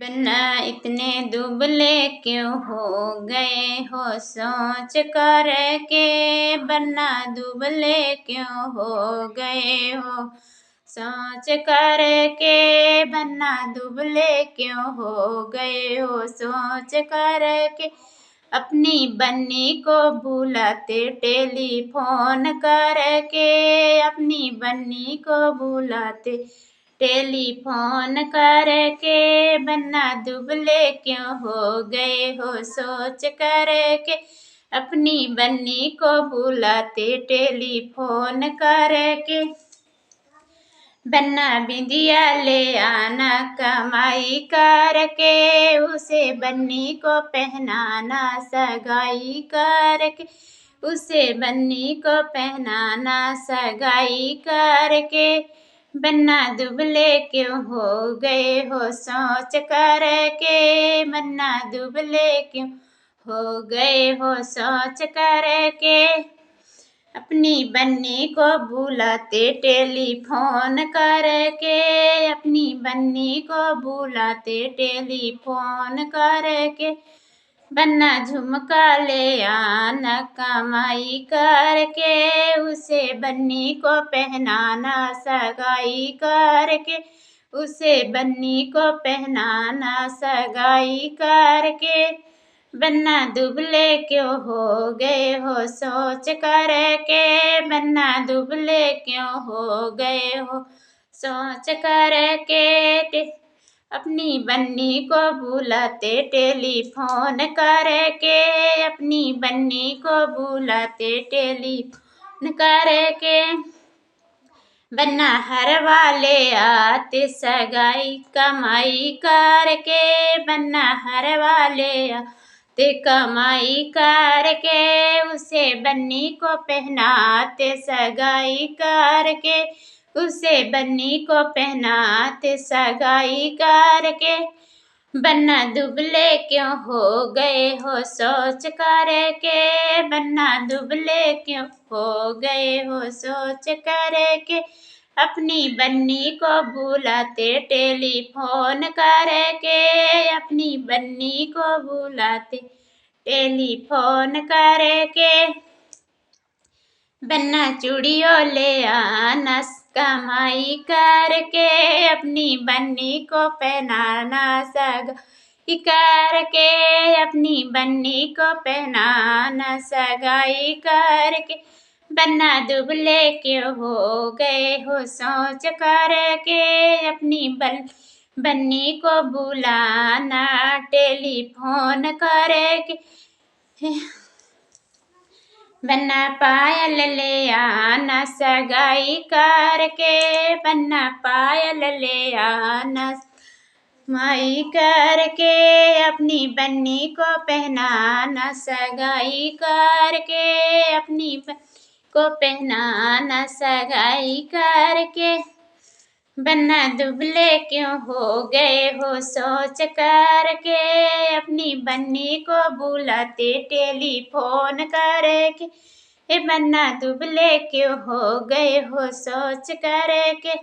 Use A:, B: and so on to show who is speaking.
A: बन्ना इतने दुबले क्यों हो गए हो सोच कर के। बन्ना दुबले क्यों हो गए हो सोच कर के। बन्ना दुबले क्यों हो गए हो सोच कर के। अपनी बन्नी को बुलाते टेलीफोन करके। अपनी बन्नी को बुलाते टेलीफोन करके। बन्ना दुबले क्यों हो गए हो सोच करके। अपनी बन्नी को बुलाते टेलीफोन करके। बन्ना बिंदिया ले आना कमाई करके। उसे बन्नी को पहनाना सगाई करके। उसे बन्नी को पहनाना सगाई करके। बन्ना दुबले क्यों हो गए हो सोच करके। बन्ना दुबले क्यों हो गए हो सोच करके। अपनी बन्नी को बुलाते टेलीफोन करके। अपनी बन्नी को बुलाते टेलीफोन करके। बन्ना झुमका ले आना कमाई करके। उसे बन्नी को पहनाना सगाई करके। उसे बन्नी को पहनाना सगाई करके। बन्ना दुबले क्यों हो गए हो सोच करके। बन्ना दुबले क्यों हो गए हो सोच करके। अपनी बन्नी को बुलाते टेलीफोन करके। अपनी बन्नी को बुलाते टेलीफोन करके। बन्ना हर वाले आते सगाई कमाई करके। बन्ना हर वाले आते कमाई करके। उसे बन्नी को पहनाते सगाई करके। उसे बन्नी को पहनाते सगाई करके। बन्ना दुबले क्यों हो गए हो सोच करके। बन्ना दुबले क्यों हो गए हो सोच करके। अपनी बन्नी को बुलाते टेलीफोन करके। अपनी बन्नी को बुलाते टेलीफोन करके। बन्ना चूड़ियों ले आना कमाई करके। अपनी बन्नी को पहनाना सगाई करके। अपनी बन्नी को पहनाना सगाई करके। बन्ना दुबले क्यों हो गए हो सोच करके। अपनी बन्नी को बुलाना टेलीफोन करके। बन्ना पायल ले आना सगाई करके। बन्ना पायल ले आना माई करके। अपनी बन्नी को पहनाना सगाई करके। अपनी को पहनाना सगाई करके। बन्ना दुबले क्यों हो गए हो सोच करके। अपनी बन्नी को बुलाते टेलीफोन करके। बन्ना दुबले क्यों हो गए हो सोच करके।